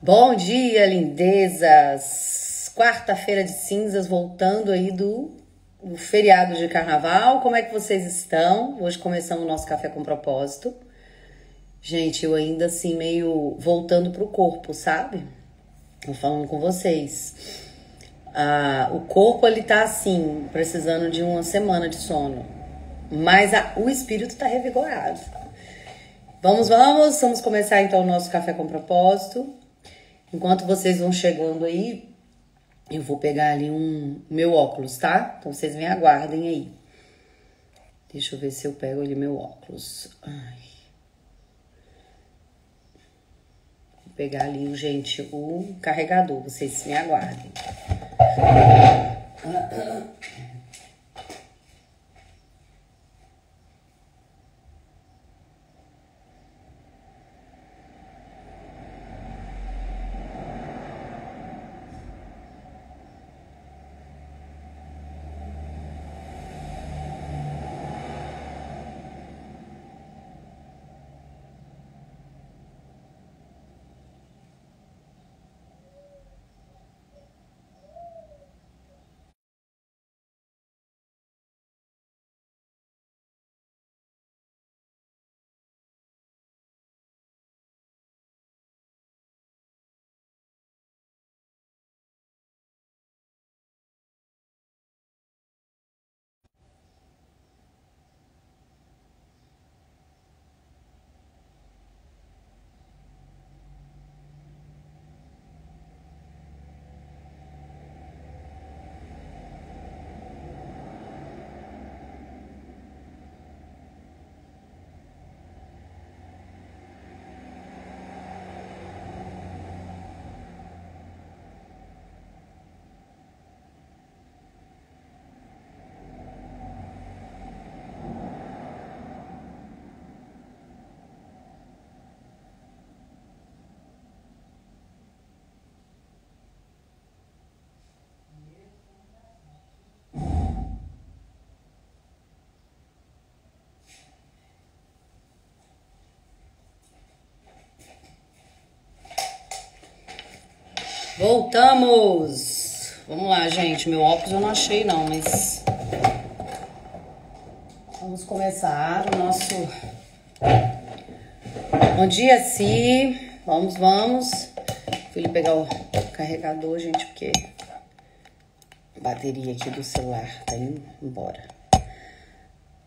Bom dia, lindezas! Quarta-feira de cinzas, voltando aí do feriado de carnaval. Como é que vocês estão? Hoje começamos o nosso café com propósito. Gente, eu ainda assim meio voltando pro corpo, sabe? Tô falando com vocês. O corpo, ele tá assim, precisando de uma semana de sono. Mas o espírito tá revigorado. Vamos começar então o nosso café com propósito. Enquanto vocês vão chegando aí, eu vou pegar ali meu óculos, tá? Então vocês me aguardem aí. Deixa eu ver se eu pego ali meu óculos. Ai. Vou pegar ali, gente, o carregador. Vocês me aguardem. Voltamos! Vamos lá, gente. Meu óculos eu não achei, não, mas... Vamos começar o nosso... Bom dia, Si. Vamos. Fui pegar o carregador, gente, porque a bateria aqui do celular tá indo embora.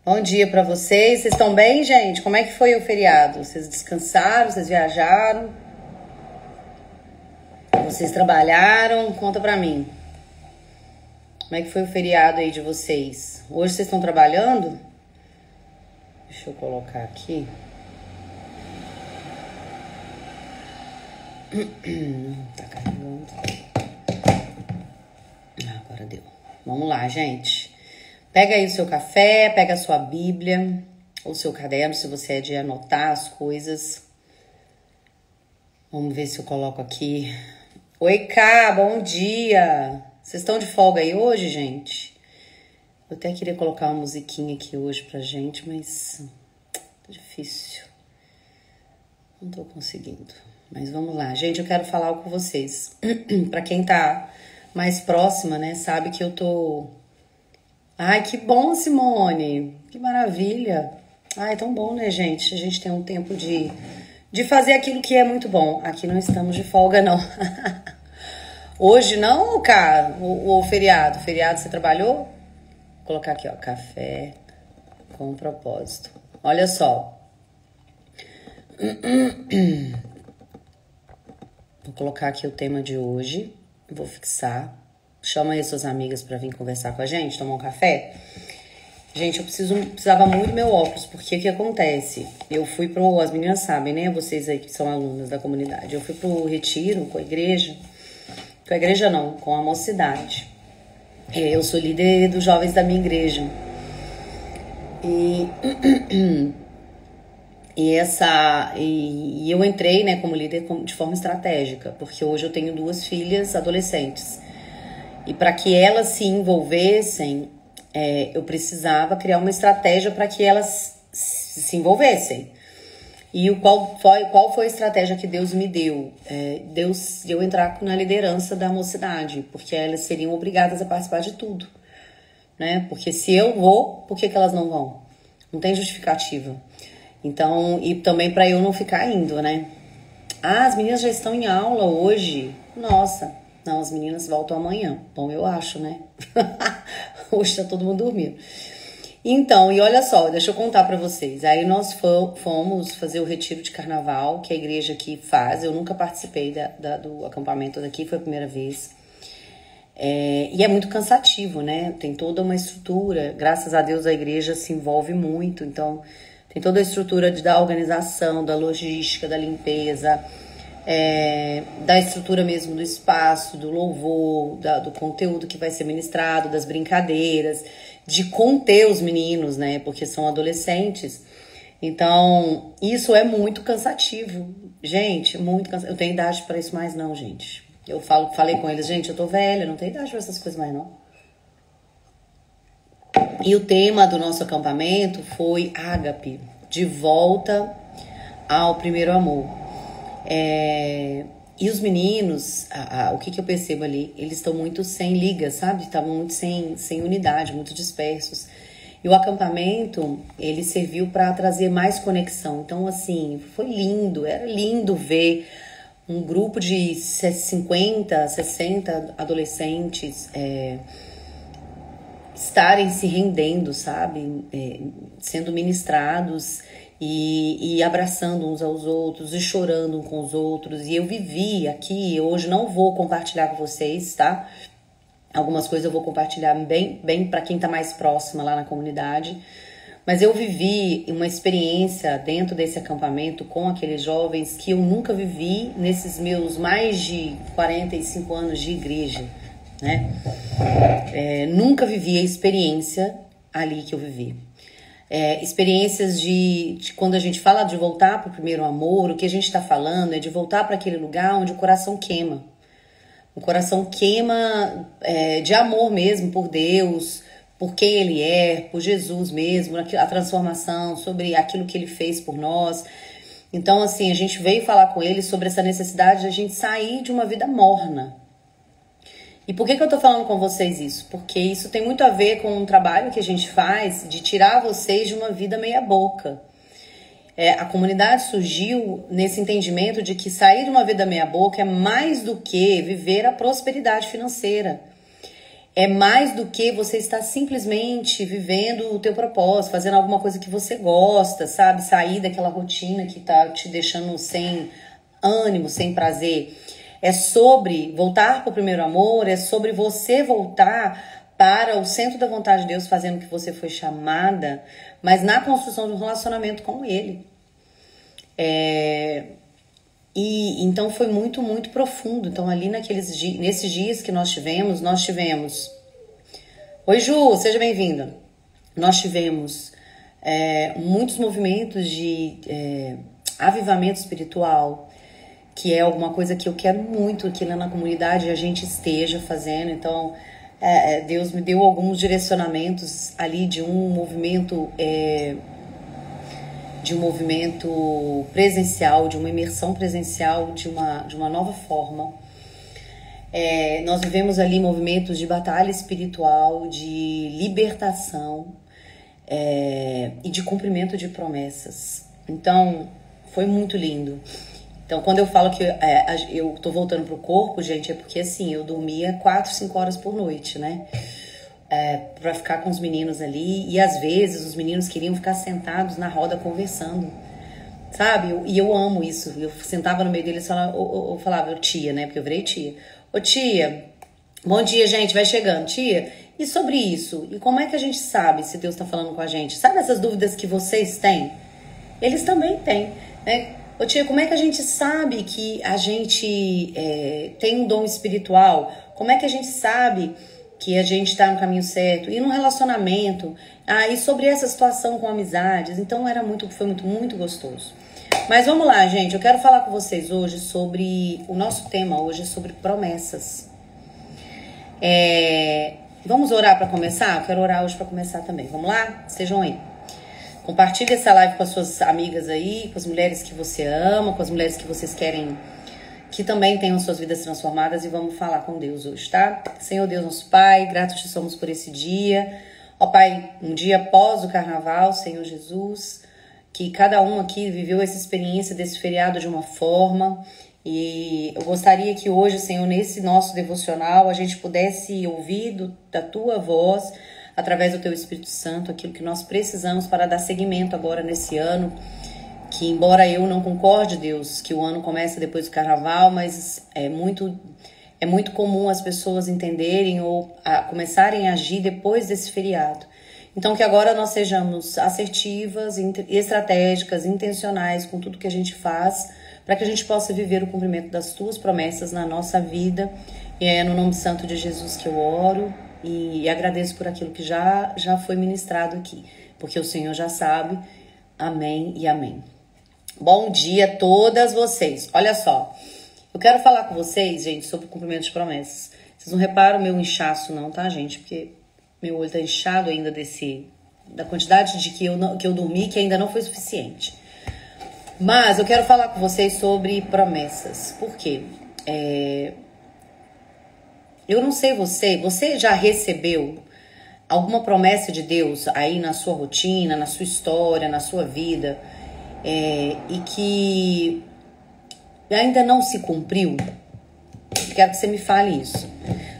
Bom dia pra vocês. Vocês estão bem, gente? Como é que foi o feriado? Vocês descansaram? Vocês viajaram? Vocês trabalharam? Conta pra mim. Como é que foi o feriado aí de vocês? Hoje vocês estão trabalhando? Deixa eu colocar aqui. Tá carregando. Agora deu. Vamos lá, gente. Pega aí o seu café, pega a sua Bíblia ou seu caderno, se você é de anotar as coisas. Vamos ver se eu coloco aqui. Oi, Cá, bom dia! Vocês estão de folga aí hoje, gente? Eu até queria colocar uma musiquinha aqui hoje pra gente, mas tá difícil. Não tô conseguindo. Mas vamos lá. Gente, eu quero falar algo com vocês. Pra quem tá mais próxima, né, sabe que eu tô... Ai, que bom, Simone! Que maravilha! Ai, é tão bom, né, gente? A gente tem um tempo de fazer aquilo que é muito bom. Aqui não estamos de folga, não. Hoje não, cara, o feriado. Feriado você trabalhou? Vou colocar aqui, ó, café com propósito. Olha só. Vou colocar aqui o tema de hoje. Vou fixar. Chama aí suas amigas pra vir conversar com a gente, tomar um café. Gente, eu precisava muito do meu óculos, porque o que acontece? Eu fui as meninas sabem, né? Vocês aí que são alunas da comunidade. Eu fui pro retiro com a igreja. Com a igreja não, com a mocidade. Eu sou líder dos jovens da minha igreja. E eu entrei, né, como líder de forma estratégica, porque hoje eu tenho 2 filhas adolescentes. E para que elas se envolvessem, eu precisava criar uma estratégia para que elas se envolvessem. E qual foi a estratégia que Deus me deu? Deus deu entrar na liderança da mocidade, porque elas seriam obrigadas a participar de tudo, né? Porque se eu vou, por que elas não vão? Não tem justificativa. Então, e também para eu não ficar indo, né? As meninas já estão em aula hoje. Nossa, não, as meninas voltam amanhã. Bom, eu acho, né? Hoje tá todo mundo dormindo. Então, e olha só, deixa eu contar pra vocês. Aí nós fomos fazer o retiro de carnaval, que a igreja aqui faz. Eu nunca participei do acampamento daqui, foi a primeira vez. E é muito cansativo, né? Tem toda uma estrutura. Graças a Deus a igreja se envolve muito. Então, tem toda a estrutura da organização, da logística, da limpeza, da estrutura mesmo do espaço, do louvor, do conteúdo que vai ser ministrado, das brincadeiras, de conter os meninos, né? Porque são adolescentes. Então, isso é muito cansativo. Gente, muito cansativo. Eu tenho idade para isso mais não, gente. Eu falei com eles, gente, eu tô velha, não tenho idade para essas coisas mais não. E o tema do nosso acampamento foi Ágape, de volta ao primeiro amor. E os meninos, o que eu percebo ali, eles estão muito sem liga, sabe? Estavam muito sem unidade, muito dispersos. E o acampamento, ele serviu para trazer mais conexão. Então, assim, foi lindo, era lindo ver um grupo de 50, 60 adolescentes estarem se rendendo, sabe? Sendo ministrados e abraçando uns aos outros e chorando uns com os outros. E eu vivi aqui, hoje não vou compartilhar com vocês, tá? Algumas coisas eu vou compartilhar bem para quem tá mais próxima lá na comunidade. Mas eu vivi uma experiência dentro desse acampamento com aqueles jovens que eu nunca vivi nesses meus mais de 45 anos de igreja, né? Nunca vivi a experiência ali que eu vivi. Experiências de quando a gente fala de voltar para o primeiro amor, o que a gente está falando é de voltar para aquele lugar onde o coração queima. O coração queima de amor mesmo por Deus, por quem Ele é, por Jesus mesmo, a transformação, sobre aquilo que Ele fez por nós. Então, assim, a gente veio falar com Ele sobre essa necessidade de a gente sair de uma vida morna. E por que eu tô falando com vocês isso? Porque isso tem muito a ver com um trabalho que a gente faz de tirar vocês de uma vida meia boca. A comunidade surgiu nesse entendimento de que sair de uma vida meia boca é mais do que viver a prosperidade financeira. É mais do que você estar simplesmente vivendo o teu propósito, fazendo alguma coisa que você gosta, sabe? Sair daquela rotina que tá te deixando sem ânimo, sem prazer. É sobre voltar para o primeiro amor, é sobre você voltar para o centro da vontade de Deus, fazendo o que você foi chamada, mas na construção de um relacionamento com Ele. E então foi muito, muito profundo. Então ali nesses dias que nós tivemos... Oi, Ju, seja bem-vinda. Nós tivemos muitos movimentos de avivamento espiritual, que é alguma coisa que eu quero muito aqui na comunidade a gente esteja fazendo. Então, Deus me deu alguns direcionamentos ali de um movimento presencial, de uma imersão presencial, de uma nova forma. Nós vivemos ali movimentos de batalha espiritual, de libertação e de cumprimento de promessas. Então, foi muito lindo. Então, quando eu falo que eu tô voltando pro corpo, gente, é porque assim, eu dormia 4, 5 horas por noite, né? Pra ficar com os meninos ali. E às vezes os meninos queriam ficar sentados na roda conversando, sabe? E eu amo isso. Eu sentava no meio deles e eu falava, tia, né? Porque eu virei tia. Ô tia, bom dia, gente, vai chegando. Tia, e sobre isso? E como é que a gente sabe se Deus tá falando com a gente? Sabe essas dúvidas que vocês têm? Eles também têm, né? Ô tia, como é que a gente sabe que a gente tem um dom espiritual? Como é que a gente sabe que a gente está no caminho certo? E no relacionamento? E sobre essa situação com amizades? Então foi muito gostoso. Mas vamos lá, gente. Eu quero falar com vocês hoje sobre... O nosso tema hoje é sobre promessas. Vamos orar para começar? Eu quero orar hoje para começar também. Vamos lá? Estejam aí. Compartilhe essa live com as suas amigas aí, com as mulheres que você ama, com as mulheres que vocês querem que também tenham suas vidas transformadas, e vamos falar com Deus hoje, tá? Senhor Deus, nosso Pai, gratos te somos por esse dia. Ó Pai, um dia após o carnaval, Senhor Jesus, que cada um aqui viveu essa experiência desse feriado de uma forma, e eu gostaria que hoje, Senhor, nesse nosso devocional, a gente pudesse ouvir da Tua voz, através do Teu Espírito Santo, aquilo que nós precisamos para dar seguimento agora nesse ano, que embora eu não concorde, Deus, que o ano começa depois do carnaval, mas é muito comum as pessoas entenderem ou começarem a agir depois desse feriado. Então que agora nós sejamos assertivas, estratégicas, intencionais com tudo que a gente faz, para que a gente possa viver o cumprimento das Tuas promessas na nossa vida. E é no nome santo de Jesus que eu oro e agradeço por aquilo que já foi ministrado aqui, porque o Senhor já sabe. Amém e amém. Bom dia a todas vocês. Olha só, eu quero falar com vocês, gente, sobre o cumprimento de promessas. Vocês não reparam o meu inchaço não, tá, gente? Porque meu olho tá inchado ainda da quantidade de que eu dormi, que ainda não foi suficiente. Mas eu quero falar com vocês sobre promessas. Por quê? Eu não sei você já recebeu alguma promessa de Deus aí na sua rotina, na sua história, na sua vida, e que ainda não se cumpriu? Quero que você me fale isso.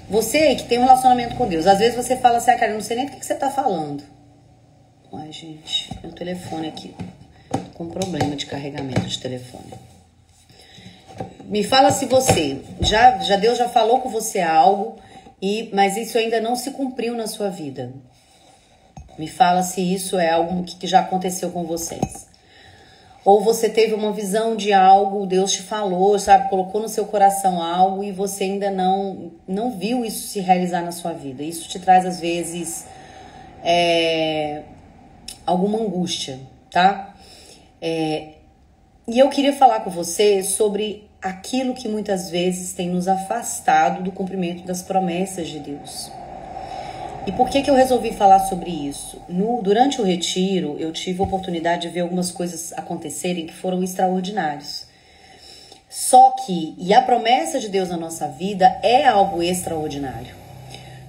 Você aí que tem um relacionamento com Deus, às vezes você fala assim, cara, eu não sei nem do que você tá falando. Ai, gente, meu telefone aqui, tô com problema de carregamento de telefone. Me fala se você, Deus já falou com você algo, mas isso ainda não se cumpriu na sua vida. Me fala se isso é algo que já aconteceu com vocês. Ou você teve uma visão de algo, Deus te falou, sabe, colocou no seu coração algo e você ainda não viu isso se realizar na sua vida. Isso te traz, às vezes, alguma angústia, tá? E eu queria falar com você sobre aquilo que muitas vezes tem nos afastado do cumprimento das promessas de Deus. E por que eu resolvi falar sobre isso? Durante o retiro, eu tive a oportunidade de ver algumas coisas acontecerem que foram extraordinárias. E a promessa de Deus na nossa vida é algo extraordinário.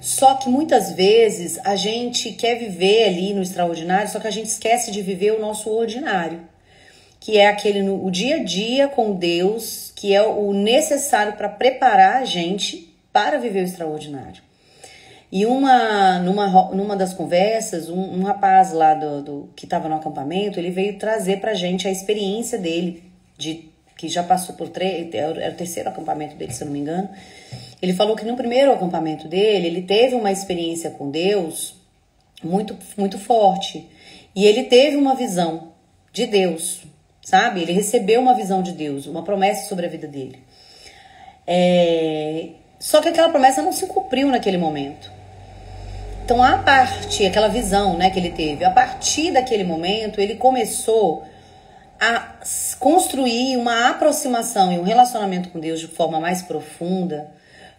Só que muitas vezes a gente quer viver ali no extraordinário, só que a gente esquece de viver o nosso ordinário, que é o dia a dia com Deus, que é o necessário para preparar a gente para viver o extraordinário. E numa das conversas, um rapaz lá que estava no acampamento, ele veio trazer pra gente a experiência dele, que já passou por era o terceiro acampamento dele, se eu não me engano. Ele falou que no primeiro acampamento dele, ele teve uma experiência com Deus muito, muito forte. E ele teve uma visão de Deus, sabe? Ele recebeu uma visão de Deus, uma promessa sobre a vida dele. Só que aquela promessa não se cumpriu naquele momento. Então, aquela visão, né, que ele teve, a partir daquele momento, ele começou a construir uma aproximação e um relacionamento com Deus de forma mais profunda,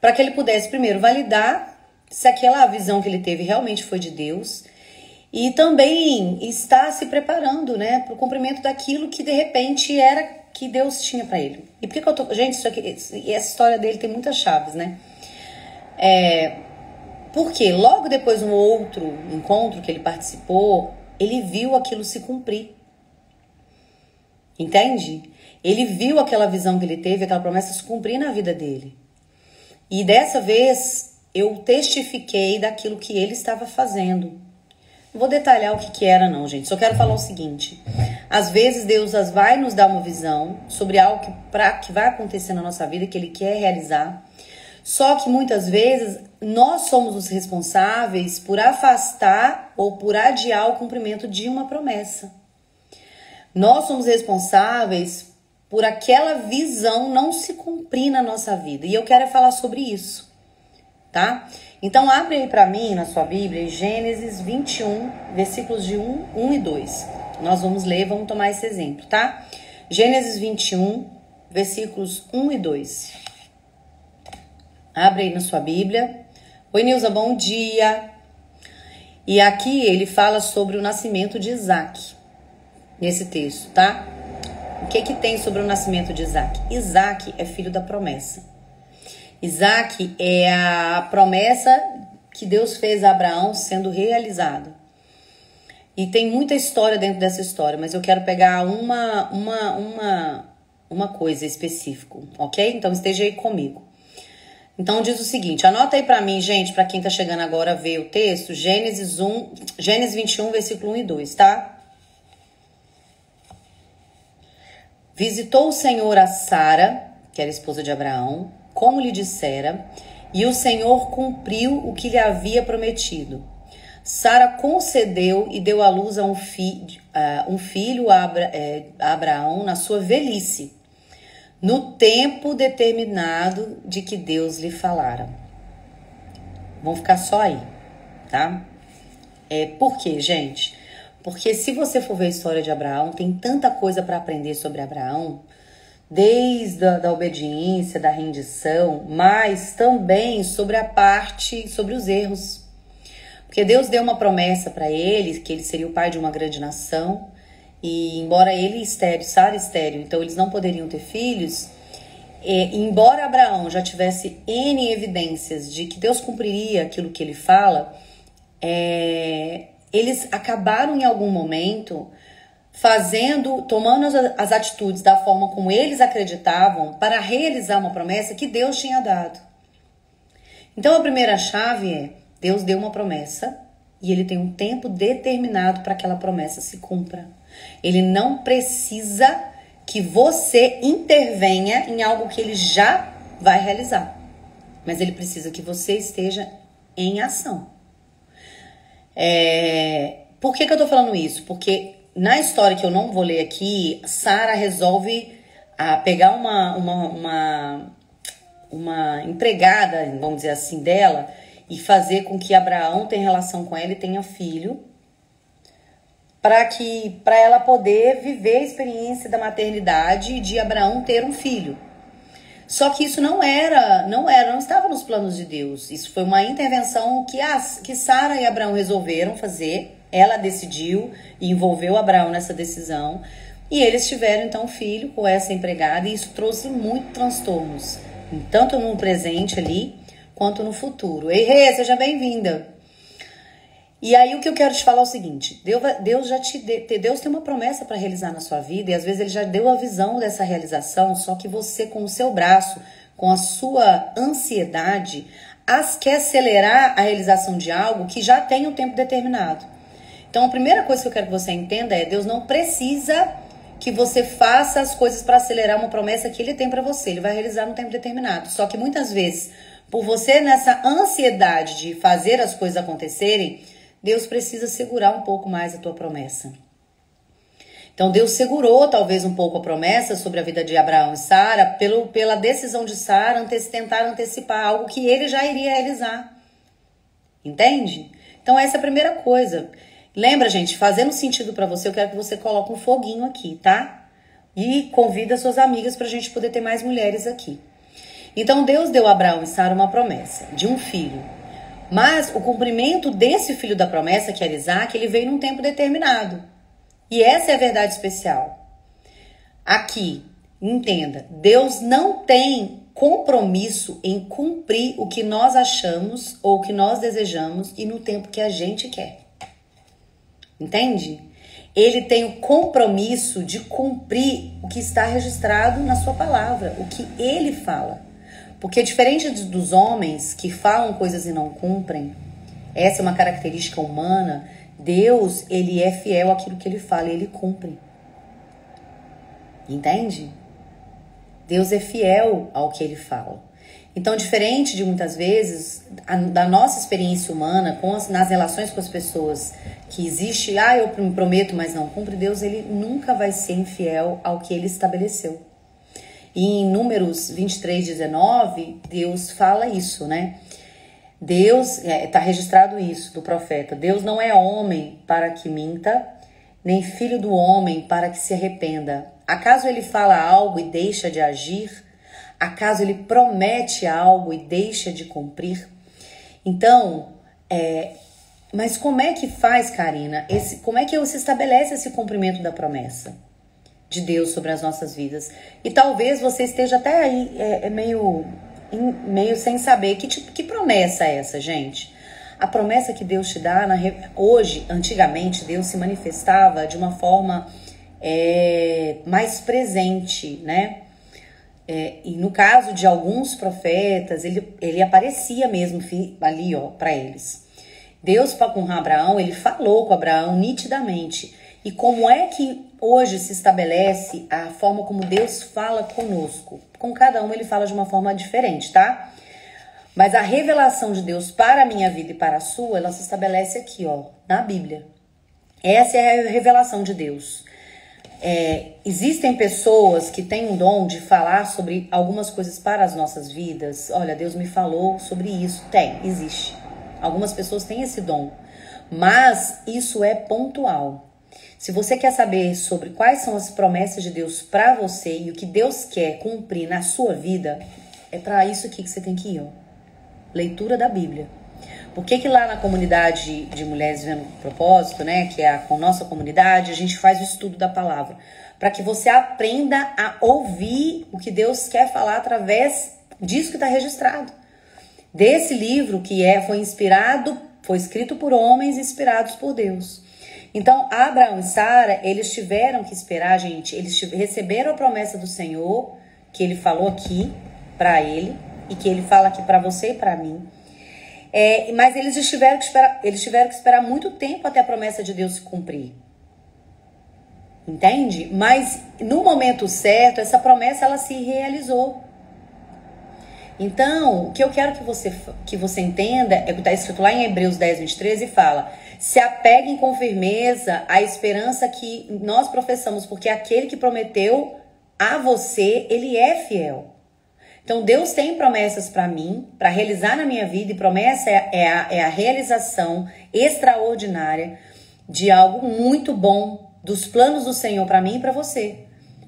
para que ele pudesse, primeiro, validar se aquela visão que ele teve realmente foi de Deus, e também estar se preparando, né, para o cumprimento daquilo que, de repente, era que Deus tinha para ele. E por que eu tô... Gente, essa história dele tem muitas chaves, né? Porque logo depois de um outro encontro que ele participou, ele viu aquilo se cumprir. Entende? Ele viu aquela visão que ele teve, aquela promessa se cumprir na vida dele. E dessa vez, eu testifiquei daquilo que ele estava fazendo. Não vou detalhar o que era não, gente. Só quero falar o seguinte. Às vezes, Deus vai nos dar uma visão sobre algo que vai acontecer na nossa vida, que Ele quer realizar. Só que muitas vezes nós somos os responsáveis por afastar ou por adiar o cumprimento de uma promessa. Nós somos responsáveis por aquela visão não se cumprir na nossa vida. E eu quero falar sobre isso, tá? Então abre aí para mim na sua Bíblia, Gênesis 21, versículos de 1 e 2. Nós vamos ler, vamos tomar esse exemplo, tá? Gênesis 21, versículos 1 e 2. Abre aí na sua Bíblia. Oi, Nilza, bom dia. E aqui ele fala sobre o nascimento de Isaac. nesse texto, tá? O que que tem sobre o nascimento de Isaac? Isaac é filho da promessa. Isaac é a promessa que Deus fez a Abraão sendo realizada. E tem muita história dentro dessa história, mas eu quero pegar uma coisa específica, ok? Então esteja aí comigo. Então diz o seguinte, anota aí pra mim, gente, pra quem tá chegando agora ver o texto, Gênesis 21, versículo 1 e 2, tá? Visitou o Senhor a Sara, que era esposa de Abraão, como lhe dissera, e o Senhor cumpriu o que lhe havia prometido. Sara concedeu e deu à luz a um filho a Abraão na sua velhice, no tempo determinado de que Deus lhe falara. Vamos ficar só aí, tá? Por quê, gente? Porque se você for ver a história de Abraão, tem tanta coisa para aprender sobre Abraão, desde a obediência, da rendição, mas também sobre sobre os erros. Porque Deus deu uma promessa para ele, que ele seria o pai de uma grande nação, e embora ele estéril, Sara estéril, então eles não poderiam ter filhos, embora Abraão já tivesse N evidências de que Deus cumpriria aquilo que ele fala, eles acabaram em algum momento tomando as atitudes da forma como eles acreditavam para realizar uma promessa que Deus tinha dado. Então a primeira chave é, Deus deu uma promessa e ele tem um tempo determinado para que aquela promessa se cumpra. Ele não precisa que você intervenha em algo que ele já vai realizar, mas ele precisa que você esteja em ação. Por que eu tô falando isso? Porque na história que eu não vou ler aqui, Sara resolve pegar uma empregada, vamos dizer assim, dela e fazer com que Abraão tenha relação com ela e tenha filho, para ela poder viver a experiência da maternidade e de Abraão ter um filho. Só que isso não estava nos planos de Deus. Isso foi uma intervenção que Sara e Abraão resolveram fazer. Ela decidiu e envolveu Abraão nessa decisão. E eles tiveram, então, um filho com essa empregada. E isso trouxe muitos transtornos. Tanto no presente ali, quanto no futuro. Ei, Rê, seja bem-vinda. E aí o que eu quero te falar é o seguinte. Deus tem uma promessa para realizar na sua vida. E às vezes ele já deu a visão dessa realização. Só que você, com o seu braço, com a sua ansiedade, quer acelerar a realização de algo que já tem um tempo determinado. Então, a primeira coisa que eu quero que você entenda é: Deus não precisa que você faça as coisas para acelerar uma promessa que ele tem para você. Ele vai realizar no tempo determinado. Só que muitas vezes, por você nessa ansiedade de fazer as coisas acontecerem, Deus precisa segurar um pouco mais a tua promessa. Então, Deus segurou talvez um pouco a promessa sobre a vida de Abraão e Sara pela decisão de Sara tentar antecipar algo que ele já iria realizar. Entende? Então, essa é a primeira coisa. Lembra, gente, fazendo sentido pra você, eu quero que você coloque um foguinho aqui, tá? E convida suas amigas pra gente poder ter mais mulheres aqui. Então, Deus deu a Abraão e Sara uma promessa de um filho. Mas o cumprimento desse filho da promessa, que era Isaac, ele veio num tempo determinado. E essa é a verdade especial. Aqui, entenda, Deus não tem compromisso em cumprir o que nós achamos ou o que nós desejamos e no tempo que a gente quer. Entende? Ele tem o compromisso de cumprir o que está registrado na sua palavra, o que ele fala. Porque diferente dos homens que falam coisas e não cumprem, essa é uma característica humana, Deus, ele é fiel àquilo que ele fala e ele cumpre. Entende? Deus é fiel ao que ele fala. Então, diferente de muitas vezes, da nossa experiência humana, nas relações com as pessoas, que existe, eu me prometo, mas não cumpre, Deus, ele nunca vai ser infiel ao que ele estabeleceu. E em Números 23:19, Deus fala isso, né? Deus, está registrado isso do profeta, Deus não é homem para que minta, nem filho do homem para que se arrependa. Acaso ele fala algo e deixa de agir? Acaso ele promete algo e deixa de cumprir? Então, Mas como é que faz, Karina? Como é que se estabelece esse cumprimento da promessa de Deus sobre as nossas vidas? E talvez você esteja até aí meio sem saber que promessa é essa, gente. A promessa que Deus te dá, hoje, antigamente, Deus se manifestava de uma forma mais presente, né? E no caso de alguns profetas, ele aparecia mesmo ali, ó, para eles. Deus com Abraão, ele falou com Abraão nitidamente. E como é que hoje se estabelece a forma como Deus fala conosco? Com cada um ele fala de uma forma diferente, tá? Mas a revelação de Deus para a minha vida e para a sua, ela se estabelece aqui, ó, na Bíblia. Essa é a revelação de Deus. Existem pessoas que têm um dom de falar sobre algumas coisas para as nossas vidas. Olha, Deus me falou sobre isso. Existe. Algumas pessoas têm esse dom, mas isso é pontual. Se você quer saber sobre quais são as promessas de Deus para você e o que Deus quer cumprir na sua vida, é para isso aqui que você tem que ir, ó. Leitura da Bíblia. Por que lá na comunidade de Mulheres Vivendo com Propósito, né, que é a nossa comunidade, a gente faz o estudo da palavra? Para que você aprenda a ouvir o que Deus quer falar através disso que está registrado. Desse livro que foi escrito por homens inspirados por Deus. Então, Abraão e Sara, eles tiveram que esperar, gente. Eles receberam a promessa do Senhor, que ele falou aqui para ele, e que ele fala aqui para você e para mim. Mas eles tiveram que esperar muito tempo até a promessa de Deus se cumprir. Entende? Mas no momento certo, essa promessa ela se realizou. Então, o que eu quero que você entenda é o que está escrito lá em Hebreus 10, 23 e fala: se apeguem com firmeza à esperança que nós professamos, porque aquele que prometeu a você, ele é fiel. Então, Deus tem promessas para mim, para realizar na minha vida, e promessa é a realização extraordinária de algo muito bom, dos planos do Senhor para mim e para você.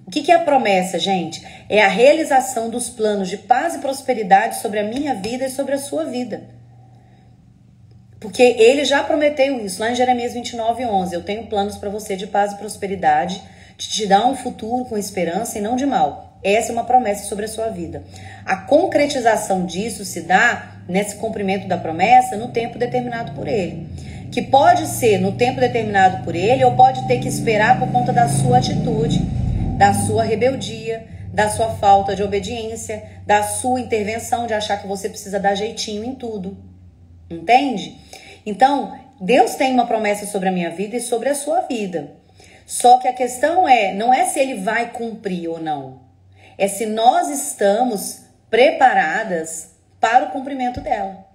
O que é a promessa, gente? É a realização dos planos de paz e prosperidade sobre a minha vida e sobre a sua vida. Porque ele já prometeu isso lá em Jeremias 29, 11. Eu tenho planos para você de paz e prosperidade, de te dar um futuro com esperança e não de mal. Essa é uma promessa sobre a sua vida. A concretização disso se dá nesse cumprimento da promessa no tempo determinado por ele. Que pode ser no tempo determinado por ele ou pode ter que esperar por conta da sua atitude, da sua rebeldia, da sua falta de obediência, da sua intervenção de achar que você precisa dar jeitinho em tudo. Entende? Então, Deus tem uma promessa sobre a minha vida e sobre a sua vida. Só que a questão não é se ele vai cumprir ou não. É se nós estamos preparadas para o cumprimento dela.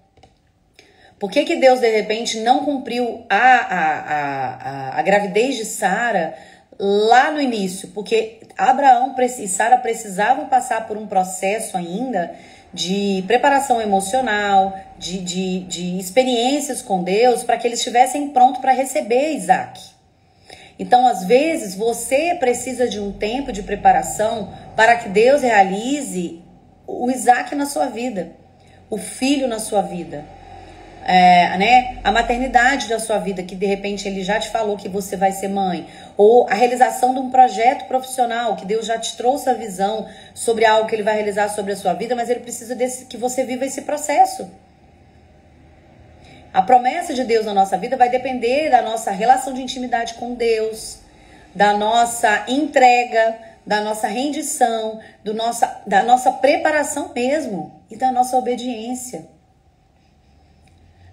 Por que Deus, de repente, não cumpriu a gravidez de Sara lá no início? Porque Abraão e Sara precisavam passar por um processo ainda de preparação emocional, de experiências com Deus, para que eles estivessem prontos para receber Isaac. Então, às vezes, você precisa de um tempo de preparação para que Deus realize o Isaac na sua vida, o filho na sua vida. A maternidade da sua vida, que de repente ele já te falou que você vai ser mãe, ou a realização de um projeto profissional, que Deus já te trouxe a visão sobre algo que ele vai realizar sobre a sua vida, mas ele precisa que você viva esse processo. A promessa de Deus na nossa vida vai depender da nossa relação de intimidade com Deus, da nossa entrega, da nossa rendição, da nossa preparação mesmo e da nossa obediência.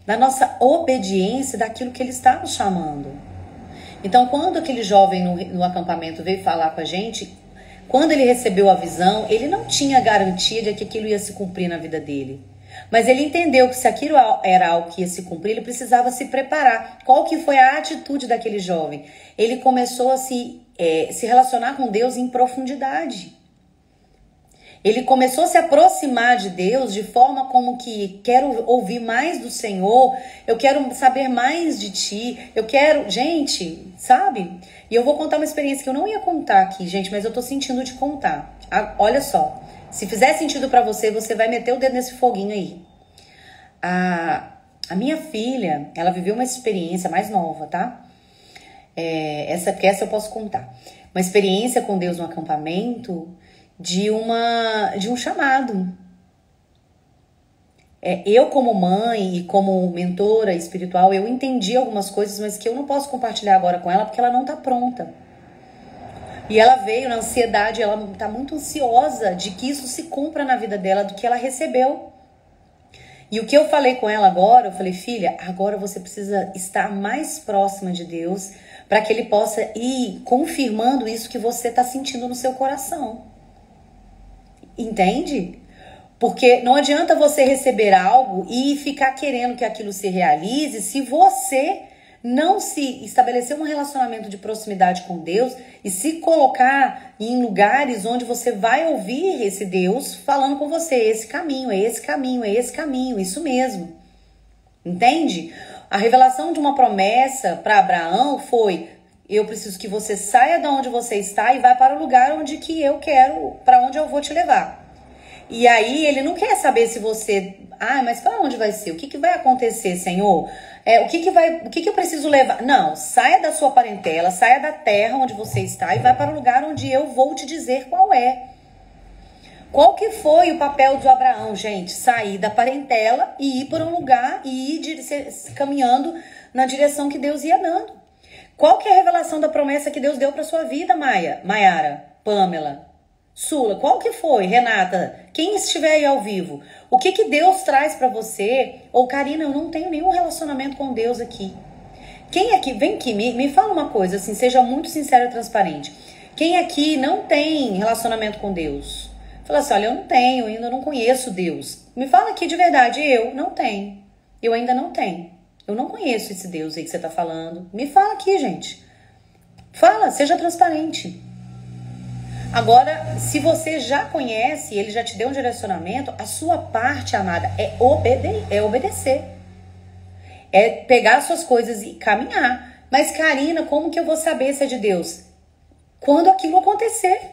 Da nossa obediência daquilo que ele está nos chamando. Então, quando aquele jovem no acampamento veio falar com a gente, quando ele recebeu a visão, ele não tinha garantia de que aquilo ia se cumprir na vida dele. Mas ele entendeu que se aquilo era algo que ia se cumprir, ele precisava se preparar. Qual que foi a atitude daquele jovem? Ele começou a se relacionar com Deus em profundidade. Ele começou a se aproximar de Deus de forma como que quero ouvir mais do Senhor, eu quero saber mais de ti, eu quero... Gente, sabe? E eu vou contar uma experiência que eu não ia contar aqui, gente, mas eu tô sentindo de contar. Olha só, se fizer sentido pra você, você vai meter o dedo nesse foguinho aí. A minha filha, ela viveu uma experiência mais nova, tá? Porque essa eu posso contar. Uma experiência com Deus no acampamento de um chamado. Eu como mãe e como mentora espiritual, eu entendi algumas coisas, mas que eu não posso compartilhar agora com ela porque ela não tá pronta. E ela veio na ansiedade, ela tá muito ansiosa de que isso se cumpra na vida dela, do que ela recebeu. E o que eu falei com ela agora, eu falei, filha, agora você precisa estar mais próxima de Deus para que Ele possa ir confirmando isso que você está sentindo no seu coração. Entende? Porque não adianta você receber algo e ficar querendo que aquilo se realize se você não se estabelecer um relacionamento de proximidade com Deus e se colocar em lugares onde você vai ouvir esse Deus falando com você, esse caminho, é esse caminho, é esse caminho, isso mesmo. Entende? A revelação de uma promessa para Abraão foi: eu preciso que você saia de onde você está e vá para o lugar onde que eu quero, para onde eu vou te levar. E aí ele não quer saber se você, mas para onde vai ser? O que vai acontecer, Senhor? O que eu preciso levar? Não, saia da sua parentela, saia da terra onde você está e vai para o lugar onde eu vou te dizer qual é. Qual que foi o papel de Abraão, gente? Sair da parentela e ir para um lugar e ir caminhando na direção que Deus ia dando. Qual que é a revelação da promessa que Deus deu para sua vida, Maiara, Pamela, Sula? Qual que foi, Renata? Quem estiver aí ao vivo? O que Deus traz para você? Ou, Karina, eu não tenho nenhum relacionamento com Deus aqui. Quem aqui, vem aqui, me fala uma coisa, assim, seja muito sincero e transparente. Quem aqui não tem relacionamento com Deus? Fala assim, olha, eu não tenho, eu ainda não conheço Deus. Me fala aqui de verdade, eu não tenho. Eu ainda não tenho. Eu não conheço esse Deus aí que você tá falando. Me fala aqui, gente. Fala, seja transparente. Agora, se você já conhece, ele já te deu um direcionamento, a sua parte, amada, é obedecer. É pegar as suas coisas e caminhar. Mas, Karina, como que eu vou saber se é de Deus? Quando aquilo acontecer.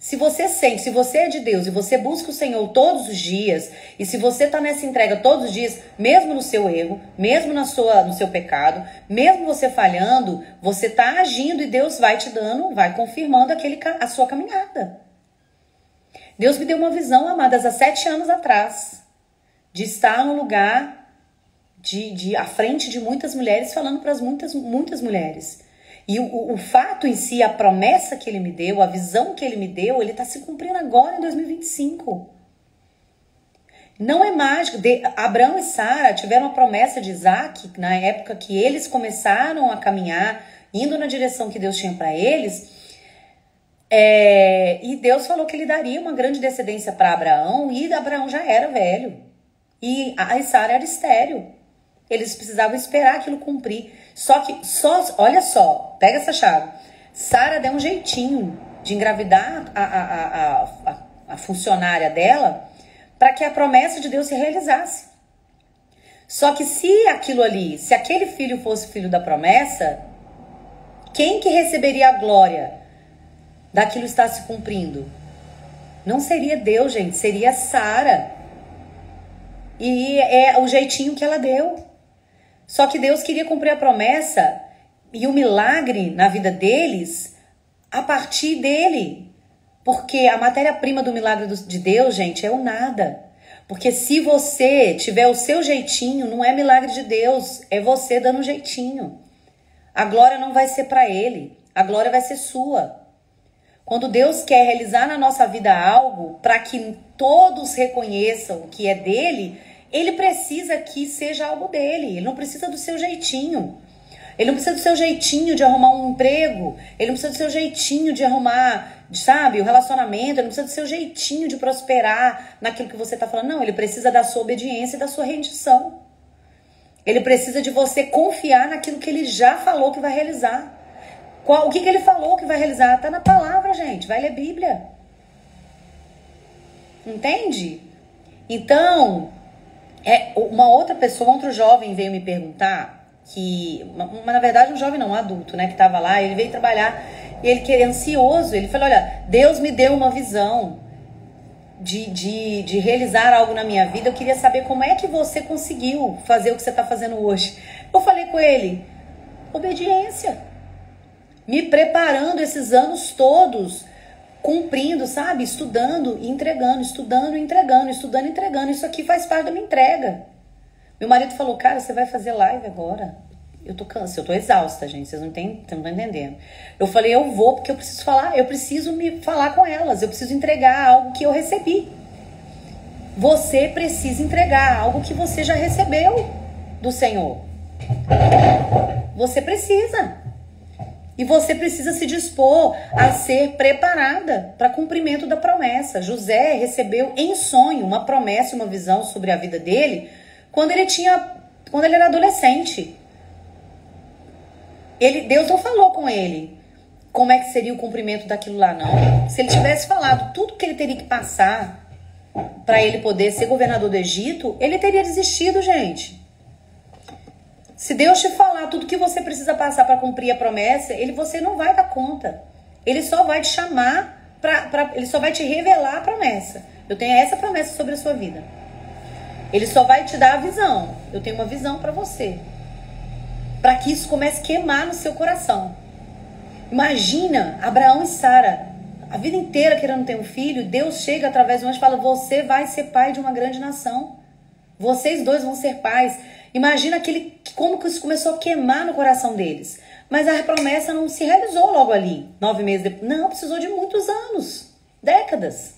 Se você sente, se você é de Deus e você busca o Senhor todos os dias, e se você está nessa entrega todos os dias, mesmo no seu erro, mesmo no seu pecado, mesmo você falhando, você está agindo e Deus vai te dando, vai confirmando a sua caminhada. Deus me deu uma visão, amadas, há 7 anos atrás, de estar num lugar à frente de muitas mulheres, falando para as muitas mulheres. E o fato em si, a promessa que ele me deu, a visão que ele me deu, ele está se cumprindo agora em 2025. Não é mágico. Abraão e Sara tiveram a promessa de Isaac na época que eles começaram a caminhar, indo na direção que Deus tinha para eles. E Deus falou que ele daria uma grande descendência para Abraão, e Abraão já era velho. E a Sara era estéril. Eles precisavam esperar aquilo cumprir. Olha só, pega essa chave. Sara deu um jeitinho de engravidar a funcionária dela para que a promessa de Deus se realizasse. Só que se aquele filho fosse filho da promessa, quem que receberia a glória daquilo estar se cumprindo? Não seria Deus, gente, seria Sara. E é o jeitinho que ela deu. Só que Deus queria cumprir a promessa e o milagre na vida deles a partir dele. Porque a matéria-prima do milagre de Deus, gente, é o nada. Porque se você tiver o seu jeitinho, não é milagre de Deus, é você dando um jeitinho. A glória não vai ser para ele, a glória vai ser sua. Quando Deus quer realizar na nossa vida algo para que todos reconheçam que é dele, ele precisa que seja algo dele. Ele não precisa do seu jeitinho. Ele não precisa do seu jeitinho de arrumar um emprego. Ele não precisa do seu jeitinho de arrumar, sabe, o relacionamento. Ele não precisa do seu jeitinho de prosperar naquilo que você está falando. Não, ele precisa da sua obediência e da sua rendição. Ele precisa de você confiar naquilo que ele já falou que vai realizar. O que ele falou que vai realizar? Está na palavra, gente. Vai ler Bíblia. Entende? Então, uma outra pessoa, outro jovem veio me perguntar mas na verdade um jovem não, um adulto, né, que estava lá, ele veio trabalhar e ele que é ansioso, ele falou, olha, Deus me deu uma visão de realizar algo na minha vida, eu queria saber como é que você conseguiu fazer o que você está fazendo hoje. Eu falei com ele, obediência. Me preparando esses anos todos, cumprindo, sabe? Estudando e entregando, estudando e entregando, estudando e entregando. Isso aqui faz parte da minha entrega. Meu marido falou, cara, você vai fazer live agora? Eu tô cansada, eu tô exausta, gente, vocês não estão entendendo. Eu falei, eu vou porque eu preciso falar, eu preciso me falar com elas, eu preciso entregar algo que eu recebi. Você precisa entregar algo que você já recebeu do Senhor. Você precisa. E você precisa se dispor a ser preparada para cumprimento da promessa. José recebeu em sonho uma promessa e uma visão sobre a vida dele quando ele era adolescente. Deus não falou com ele como é que seria o cumprimento daquilo lá, não. Se ele tivesse falado tudo que ele teria que passar para ele poder ser governador do Egito, ele teria desistido, gente. Se Deus te falar tudo que você precisa passar para cumprir a promessa, você não vai dar conta. Ele só vai te chamar, ele só vai te revelar a promessa. Eu tenho essa promessa sobre a sua vida. Ele só vai te dar a visão. Eu tenho uma visão para você. Para que isso comece a queimar no seu coração. Imagina Abraão e Sara, a vida inteira querendo ter um filho, Deus chega através de um anjo e fala, você vai ser pai de uma grande nação. Vocês dois vão ser pais. Imagina como que isso começou a queimar no coração deles. Mas a promessa não se realizou logo ali, 9 meses depois. Não, precisou de muitos anos, décadas.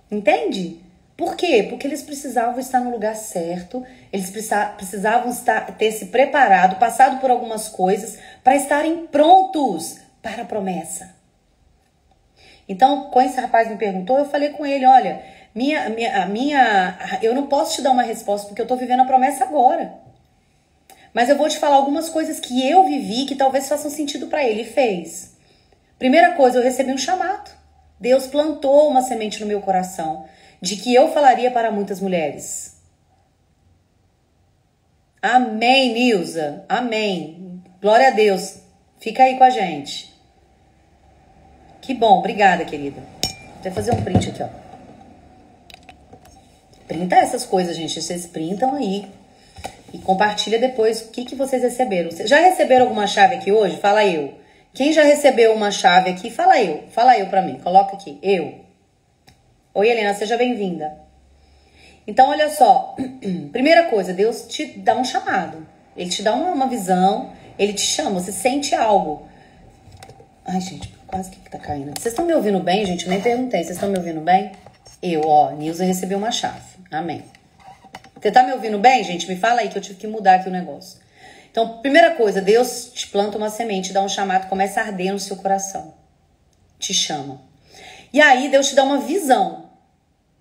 Entende? Por quê? Porque eles precisavam estar no lugar certo, eles precisavam ter se preparado, passado por algumas coisas, para estarem prontos para a promessa. Então, quando esse rapaz me perguntou, eu falei com ele, olha, eu não posso te dar uma resposta porque eu estou vivendo a promessa agora. Mas eu vou te falar algumas coisas que eu vivi que talvez façam sentido para ele. E fez. Primeira coisa, eu recebi um chamado. Deus plantou uma semente no meu coração de que eu falaria para muitas mulheres. Amém, Nilza. Amém. Glória a Deus. Fica aí com a gente. Que bom. Obrigada, querida. Vou até fazer um print aqui, ó. Printa essas coisas, gente. Vocês printam aí. E compartilha depois o que vocês receberam. Já receberam alguma chave aqui hoje? Fala eu. Quem já recebeu uma chave aqui? Fala eu. Fala eu pra mim. Coloca aqui. Eu. Oi, Helena. Seja bem-vinda. Então, olha só. Primeira coisa, Deus te dá um chamado. Ele te dá uma visão. Ele te chama. Você sente algo. Ai, gente. Quase que tá caindo. Vocês estão me ouvindo bem, gente? Eu nem perguntei. Vocês estão me ouvindo bem? Nilza recebeu uma chave. Amém. Você tá me ouvindo bem, gente? Me fala aí que eu tive que mudar aqui o negócio. Então, primeira coisa, Deus te planta uma semente, dá um chamado, começa a arder no seu coração. Te chama. E aí, Deus te dá uma visão.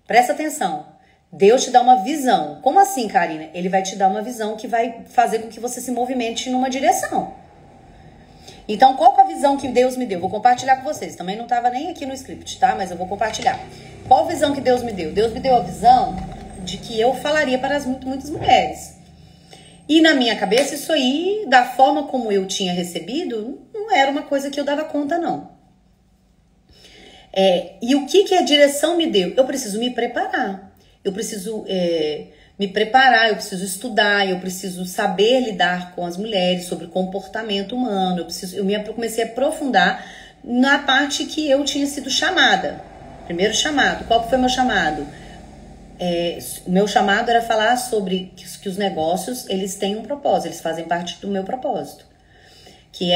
Presta atenção. Deus te dá uma visão. Como assim, Karina? Ele vai te dar uma visão que vai fazer com que você se movimente numa direção. Então, qual que é a visão que Deus me deu? Vou compartilhar com vocês. Também não estava nem aqui no script, tá? Mas eu vou compartilhar. Qual a visão que Deus me deu? Deus me deu a visão de que eu falaria para muitas mulheres. E na minha cabeça, isso aí, da forma como eu tinha recebido, não era uma coisa que eu dava conta, não. E o que a direção me deu? Eu preciso me preparar. Eu preciso me preparar, eu preciso estudar, eu preciso saber lidar com as mulheres, sobre comportamento humano. Eu comecei a aprofundar na parte que eu tinha sido chamada. Primeiro chamado. Qual que foi meu chamado? O meu chamado era falar sobre que os negócios, eles têm um propósito, eles fazem parte do meu propósito. Que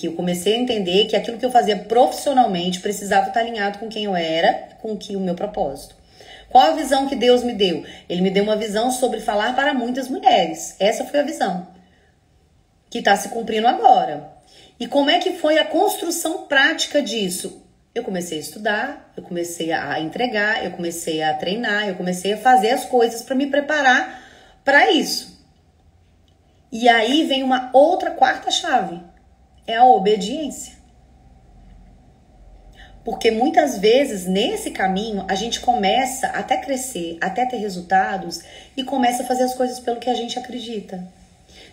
eu comecei a entender que aquilo que eu fazia profissionalmente precisava estar alinhado com quem eu era, com o meu propósito. Qual a visão que Deus me deu? Ele me deu uma visão sobre falar para muitas mulheres. Essa foi a visão que está se cumprindo agora. E como é que foi a construção prática disso? Eu comecei a estudar, eu comecei a entregar, eu comecei a treinar, eu comecei a fazer as coisas para me preparar para isso. E aí vem uma outra quarta chave, é a obediência. Porque muitas vezes nesse caminho a gente começa até crescer, até ter resultados e começa a fazer as coisas pelo que a gente acredita.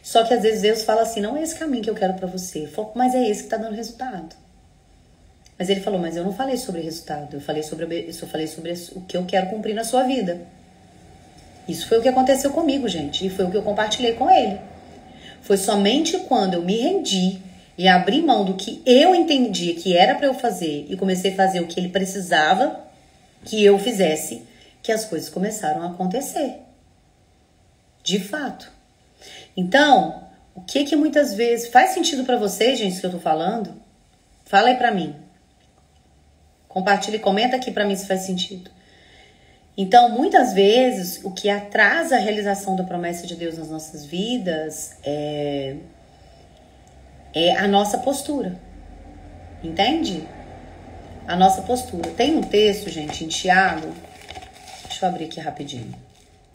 Só que às vezes Deus fala assim, não é esse caminho que eu quero para você, mas é esse que tá dando resultado. Mas ele falou, mas eu não falei sobre resultado, eu falei sobre o que eu quero cumprir na sua vida. Isso foi o que aconteceu comigo, gente, e foi o que eu compartilhei com ele. Foi somente quando eu me rendi e abri mão do que eu entendia que era para eu fazer e comecei a fazer o que ele precisava que eu fizesse, que as coisas começaram a acontecer. De fato. Então, o que muitas vezes faz sentido para vocês, gente, isso que eu tô falando? Fala aí pra mim. Compartilha e comenta aqui pra mim se faz sentido. Então, muitas vezes, o que atrasa a realização da promessa de Deus nas nossas vidas é a nossa postura. Entende? A nossa postura. Tem um texto, gente, em Tiago. Deixa eu abrir aqui rapidinho.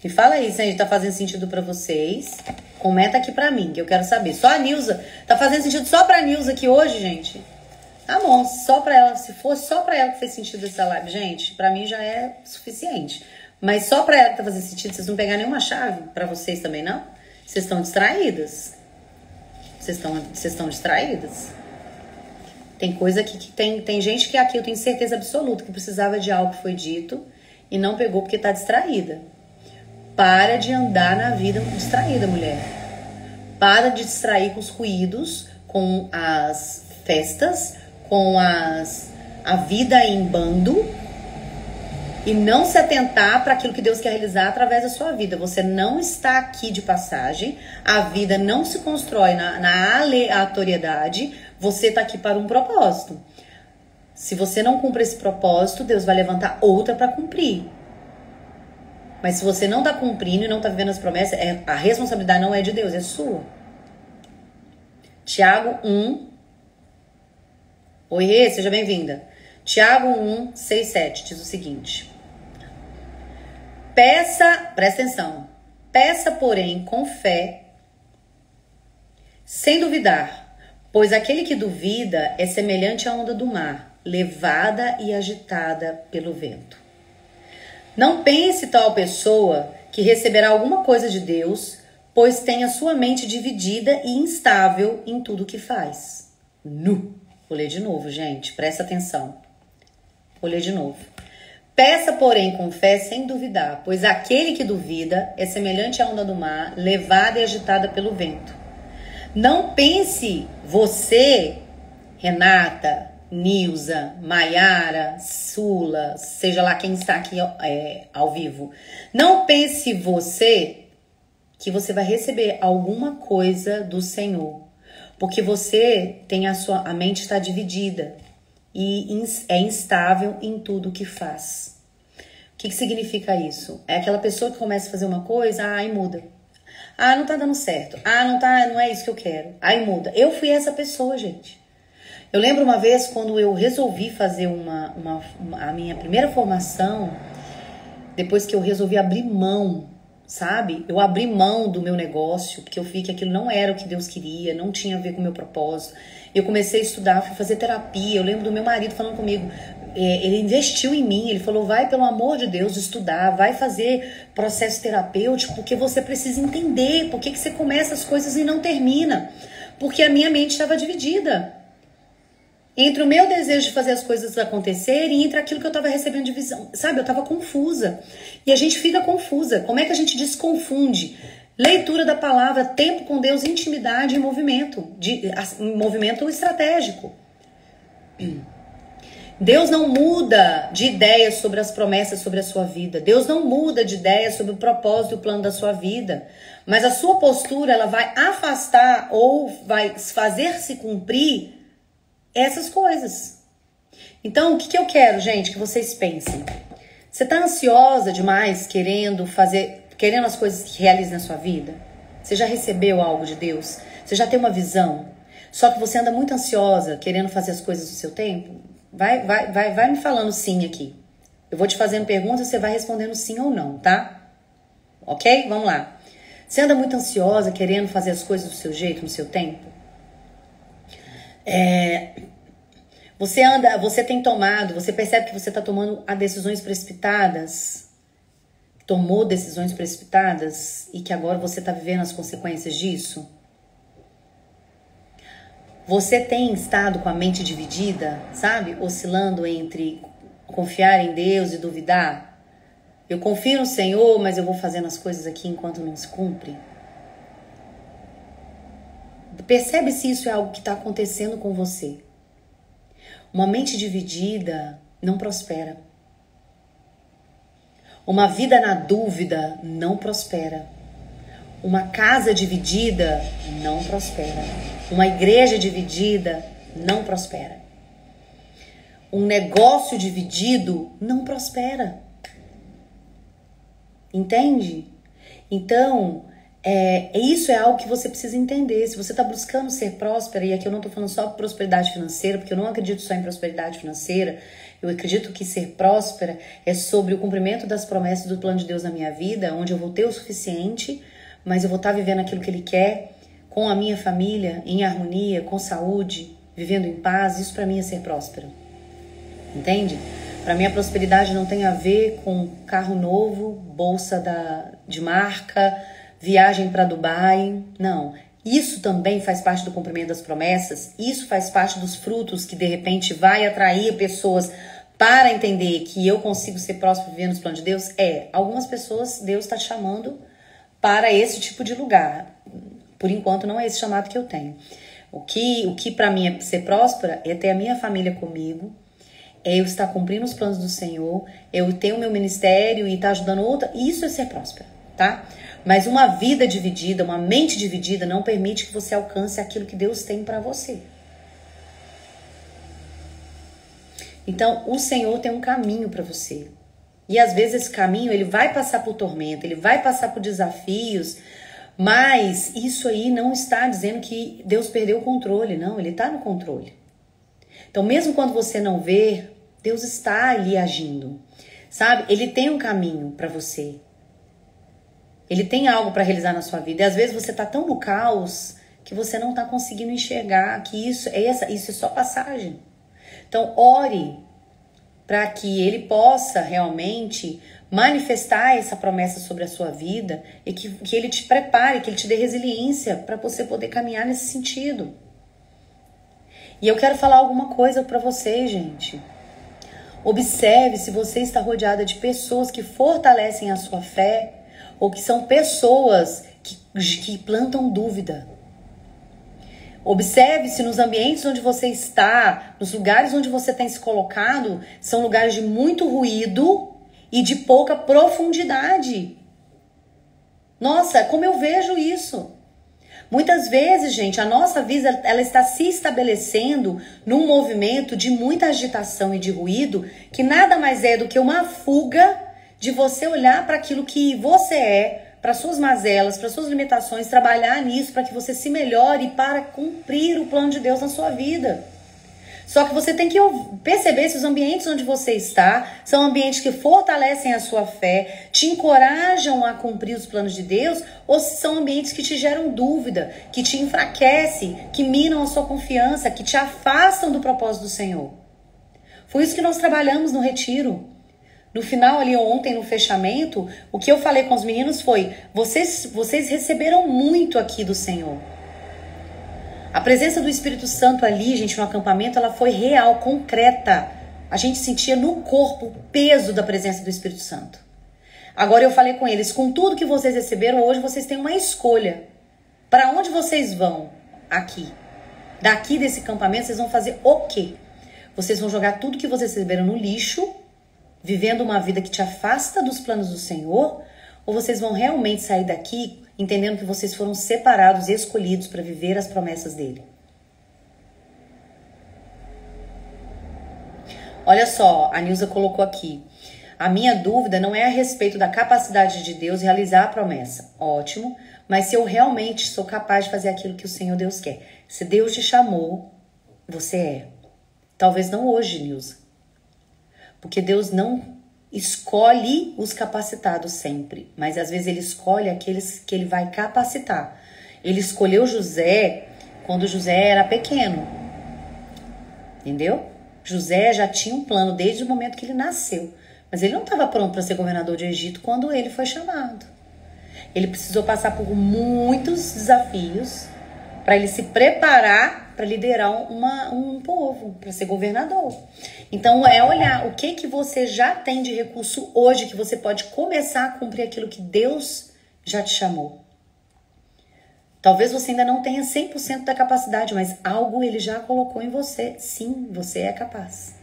Me fala aí se tá fazendo sentido pra vocês. Comenta aqui pra mim, que eu quero saber. Só a Nilza. Tá fazendo sentido só pra Nilza aqui hoje, gente? Tá bom, só pra ela. Se fosse só pra ela que fez sentido essa live, gente, pra mim já é suficiente. Mas só pra ela que tá fazendo sentido, vocês não pegaram nenhuma chave pra vocês também, não? Vocês estão distraídas. Vocês estão distraídas. Tem coisa aqui que tem gente que aqui eu tenho certeza absoluta que precisava de algo que foi dito e não pegou porque tá distraída. Para de andar na vida distraída, mulher. Para de distrair com os ruídos, com as festas, com a vida em bando e não se atentar para aquilo que Deus quer realizar através da sua vida. Você não está aqui de passagem, a vida não se constrói na aleatoriedade, você está aqui para um propósito. Se você não cumpre esse propósito, Deus vai levantar outra para cumprir. Mas se você não está cumprindo e não está vivendo as promessas, a responsabilidade não é de Deus, é sua. Tiago 1. Oi, Rê, seja bem-vinda. Tiago 1, 6, 7 diz o seguinte. Presta atenção. Peça, porém, com fé, sem duvidar, pois aquele que duvida é semelhante à onda do mar, levada e agitada pelo vento. Não pense tal pessoa que receberá alguma coisa de Deus, pois tem a sua mente dividida e instável em tudo o que faz. Vou ler de novo, gente, presta atenção. Vou ler de novo. Peça, porém, com fé, sem duvidar, pois aquele que duvida é semelhante à onda do mar, levada e agitada pelo vento. Não pense você, Renata, Nilza, Maiara, Sula, seja lá quem está aqui ao vivo. Não pense você que você vai receber alguma coisa do Senhor, porque você tem a mente está dividida e é instável em tudo que faz. O que significa isso? É aquela pessoa que começa a fazer uma coisa, e muda. Não tá dando certo. Não é isso que eu quero. Aí muda. Eu fui essa pessoa, gente. Eu lembro uma vez quando eu resolvi fazer a minha primeira formação, depois que eu resolvi abrir mão, sabe? Eu abri mão do meu negócio, porque eu vi que aquilo não era o que Deus queria, não tinha a ver com o meu propósito. Eu comecei a estudar, fui fazer terapia. Eu lembro do meu marido falando comigo, ele investiu em mim, ele falou, vai pelo amor de Deus estudar, vai fazer processo terapêutico, porque você precisa entender por que você começa as coisas e não termina. Porque a minha mente estava dividida entre o meu desejo de fazer as coisas acontecerem e entre aquilo que eu estava recebendo de visão. Sabe, eu estava confusa. E a gente fica confusa. Como é que a gente desconfunde? Leitura da palavra, tempo com Deus, intimidade e movimento. Movimento estratégico. Deus não muda de ideia sobre as promessas sobre a sua vida. Deus não muda de ideia sobre o propósito e o plano da sua vida. Mas a sua postura, ela vai afastar ou vai fazer se cumprir essas coisas. Então, o que eu quero, gente, que vocês pensem? Você tá ansiosa demais, querendo as coisas que realizem na sua vida? Você já recebeu algo de Deus? Você já tem uma visão? Só que você anda muito ansiosa, querendo fazer as coisas do seu tempo? Vai me falando sim aqui. Eu vou te fazendo perguntas, você vai respondendo sim ou não, tá? Ok? Vamos lá. Você anda muito ansiosa, querendo fazer as coisas do seu jeito, no seu tempo? Você tem tomado, você percebe que você está tomando decisões precipitadas, tomou decisões precipitadas e que agora você está vivendo as consequências disso? Você tem estado com a mente dividida, sabe? Oscilando entre confiar em Deus e duvidar. Eu confio no Senhor, mas eu vou fazendo as coisas aqui enquanto não se cumpre. Percebe se isso é algo que está acontecendo com você. Uma mente dividida não prospera. Uma vida na dúvida não prospera. Uma casa dividida não prospera. Uma igreja dividida não prospera. Um negócio dividido não prospera. Entende? Então, isso é algo que você precisa entender. Se você está buscando ser próspera, e aqui eu não estou falando só de prosperidade financeira, porque eu não acredito só em prosperidade financeira, eu acredito que ser próspera é sobre o cumprimento das promessas do plano de Deus na minha vida, onde eu vou ter o suficiente, mas eu vou estar vivendo aquilo que Ele quer, com a minha família, em harmonia, com saúde, vivendo em paz. Isso para mim é ser próspera. Entende? Para mim a prosperidade não tem a ver com carro novo, bolsa de marca, viagem para Dubai. Não. Isso também faz parte do cumprimento das promessas. Isso faz parte dos frutos que de repente vai atrair pessoas para entender que eu consigo ser próspero vivendo os planos de Deus. Algumas pessoas Deus está chamando para esse tipo de lugar. Por enquanto não é esse chamado que eu tenho. O que para mim é ser próspera é ter a minha família comigo, é eu estar cumprindo os planos do Senhor, eu ter o meu ministério e estar ajudando outra. Isso é ser próspera, tá? Mas uma vida dividida, uma mente dividida não permite que você alcance aquilo que Deus tem para você. Então, o Senhor tem um caminho para você. E às vezes esse caminho, ele vai passar por tormenta, ele vai passar por desafios, mas isso aí não está dizendo que Deus perdeu o controle, não, Ele está no controle. Então, mesmo quando você não vê, Deus está ali agindo, sabe? Ele tem um caminho para você. Ele tem algo para realizar na sua vida. E às vezes você está tão no caos que você não está conseguindo enxergar que isso é só passagem. Então, ore para que Ele possa realmente manifestar essa promessa sobre a sua vida e que Ele te prepare, que Ele te dê resiliência para você poder caminhar nesse sentido. E eu quero falar alguma coisa para você, gente. Observe se você está rodeada de pessoas que fortalecem a sua fé ou que são pessoas que plantam dúvida. Observe se nos ambientes onde você está, nos lugares onde você tem se colocado, são lugares de muito ruído e de pouca profundidade. Nossa, como eu vejo isso. Muitas vezes, gente, a nossa vida ela está se estabelecendo num movimento de muita agitação e de ruído, que nada mais é do que uma fuga de você olhar para aquilo que você é, para suas mazelas, para suas limitações, trabalhar nisso para que você se melhore para cumprir o plano de Deus na sua vida. Só que você tem que perceber se os ambientes onde você está são ambientes que fortalecem a sua fé, te encorajam a cumprir os planos de Deus, ou se são ambientes que te geram dúvida, que te enfraquecem, que minam a sua confiança, que te afastam do propósito do Senhor. Foi isso que nós trabalhamos no retiro. No final ali ontem, no fechamento, o que eu falei com os meninos foi: vocês receberam muito aqui do Senhor. A presença do Espírito Santo ali, gente, no acampamento, ela foi real, concreta. A gente sentia no corpo o peso da presença do Espírito Santo. Agora eu falei com eles: com tudo que vocês receberam hoje, vocês têm uma escolha. Para onde vocês vão aqui? Daqui desse acampamento, vocês vão fazer o quê? Vocês vão jogar tudo que vocês receberam no lixo, vivendo uma vida que te afasta dos planos do Senhor, ou vocês vão realmente sair daqui entendendo que vocês foram separados e escolhidos para viver as promessas dele? Olha só, a Nilza colocou aqui: a minha dúvida não é a respeito da capacidade de Deus realizar a promessa. Ótimo, mas se eu realmente sou capaz de fazer aquilo que o Senhor Deus quer. Se Deus te chamou, você é. Talvez não hoje, Nilza. Porque Deus não escolhe os capacitados sempre, mas às vezes Ele escolhe aqueles que Ele vai capacitar. Ele escolheu José quando José era pequeno. Entendeu? José já tinha um plano desde o momento que ele nasceu. Mas ele não estava pronto para ser governador de Egito quando ele foi chamado. Ele precisou passar por muitos desafios para ele se preparar para liderar um povo, para ser governador. Então é olhar o que você já tem de recurso hoje que você pode começar a cumprir aquilo que Deus já te chamou. Talvez você ainda não tenha 100% da capacidade, mas algo ele já colocou em você. Sim, você é capaz.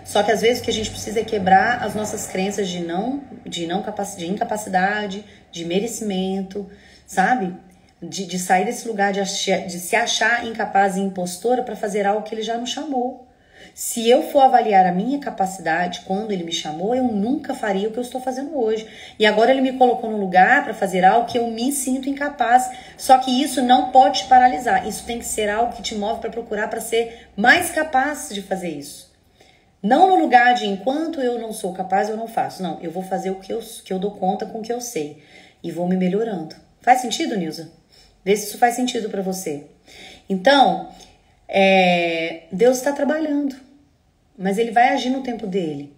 Só que às vezes o que a gente precisa é quebrar as nossas crenças de incapacidade, de merecimento, sabe? De sair desse lugar de se achar incapaz e impostora para fazer algo que ele já nos chamou. Se eu for avaliar a minha capacidade quando ele me chamou, eu nunca faria o que eu estou fazendo hoje. E agora ele me colocou no lugar para fazer algo que eu me sinto incapaz. Só que isso não pode te paralisar. Isso tem que ser algo que te move para procurar para ser mais capaz de fazer isso. Não no lugar de enquanto eu não sou capaz, eu não faço. Não, eu vou fazer o que eu dou conta com o que eu sei. E vou me melhorando. Faz sentido, Nilza? Vê se isso faz sentido para você. Então, Deus está trabalhando. Mas ele vai agir no tempo dele.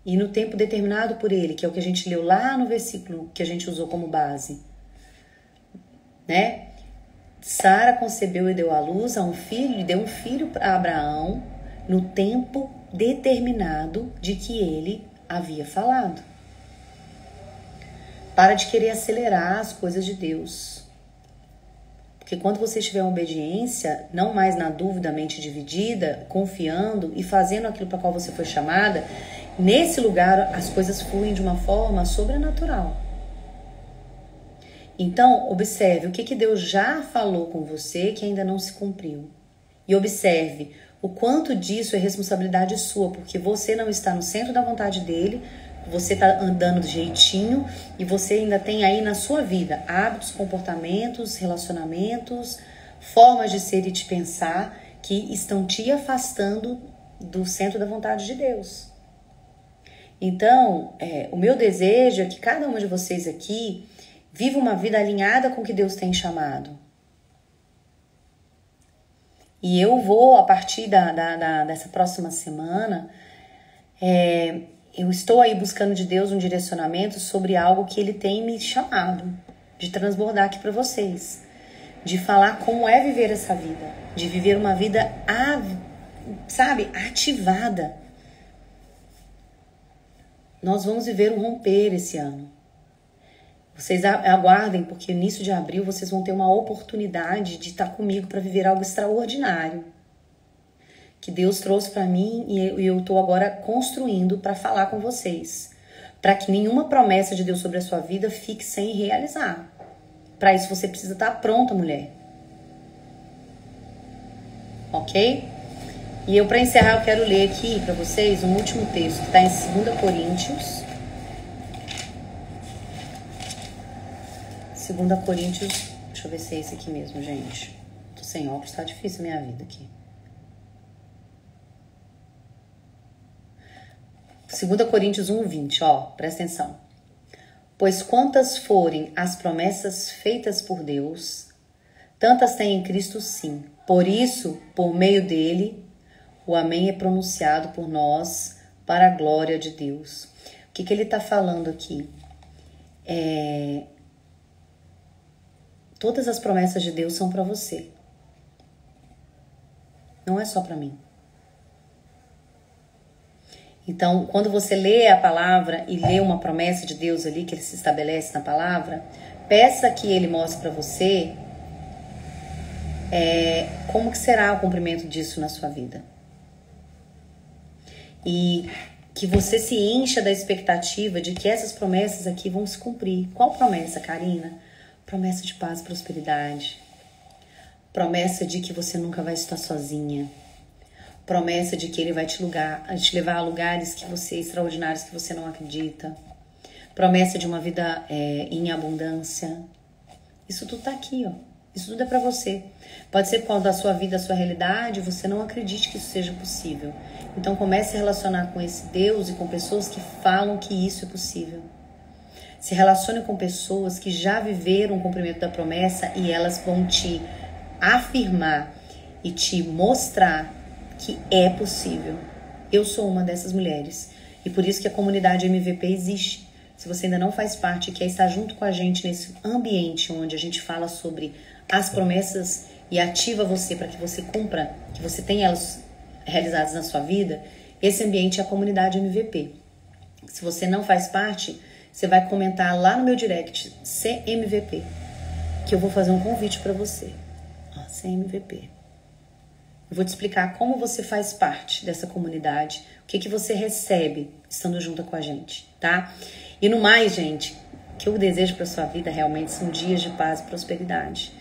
E no tempo determinado por ele, que é o que a gente leu lá no versículo que a gente usou como base. Né? Sara concebeu e deu à luz a um filho, e deu um filho para Abraão no tempo determinado de que ele havia falado. Para de querer acelerar as coisas de Deus. Porque quando você estiver em obediência, não mais na dúvida, mente dividida, confiando e fazendo aquilo para qual você foi chamada, nesse lugar as coisas fluem de uma forma sobrenatural. Então, observe o que Deus já falou com você que ainda não se cumpriu. E observe o quanto disso é responsabilidade sua, porque você não está no centro da vontade dele, você está andando do jeitinho e você ainda tem aí na sua vida hábitos, comportamentos, relacionamentos, formas de ser e de pensar que estão te afastando do centro da vontade de Deus. Então, o meu desejo é que cada uma de vocês aqui viva uma vida alinhada com o que Deus tem chamado. E eu vou, a partir dessa próxima semana, eu estou aí buscando de Deus um direcionamento sobre algo que Ele tem me chamado de transbordar aqui para vocês. De falar como é viver essa vida. De viver uma vida, ativada. Nós vamos viver um romper esse ano. Vocês aguardem, porque no início de abril vocês vão ter uma oportunidade de estar comigo para viver algo extraordinário. Que Deus trouxe para mim e eu estou agora construindo para falar com vocês. Para que nenhuma promessa de Deus sobre a sua vida fique sem realizar. Para isso você precisa estar pronta, mulher. Ok? E eu, para encerrar, eu quero ler aqui para vocês um último texto que está em 2 Coríntios. 2 Coríntios, deixa eu ver se é esse aqui mesmo, gente. Tô sem óculos, tá difícil a minha vida aqui. 2 Coríntios 1:20, presta atenção. Pois quantas forem as promessas feitas por Deus, tantas tem em Cristo sim. Por isso, por meio dele, o amém é pronunciado por nós para a glória de Deus. O que ele está falando aqui? Todas as promessas de Deus são para você. Não é só para mim. Então, quando você lê a palavra e lê uma promessa de Deus ali, que ele se estabelece na palavra, peça que ele mostre para você como que será o cumprimento disso na sua vida. E que você se encha da expectativa de que essas promessas aqui vão se cumprir. Qual promessa, Karina? Promessa de paz e prosperidade. Promessa de que você nunca vai estar sozinha. Promessa de que ele vai te levar a lugares extraordinários que você não acredita. Promessa de uma vida em abundância. Isso tudo tá aqui, Isso tudo é pra você. Pode ser por causa da sua vida, da sua realidade, você não acredite que isso seja possível. Então comece a relacionar com esse Deus e com pessoas que falam que isso é possível. Se relacione com pessoas que já viveram o cumprimento da promessa e elas vão te afirmar e te mostrar que é possível. Eu sou uma dessas mulheres. E por isso que a comunidade MVP existe. Se você ainda não faz parte e quer estar junto com a gente nesse ambiente onde a gente fala sobre as promessas e ativa você para que você cumpra, que você tenha elas realizadas na sua vida, esse ambiente é a comunidade MVP. Se você não faz parte, você vai comentar lá no meu direct, CMVP, que eu vou fazer um convite para você. Ó, CMVP. Eu vou te explicar como você faz parte dessa comunidade, o que você recebe estando junto com a gente, tá? E no mais, gente, o que eu desejo para sua vida realmente são dias de paz e prosperidade.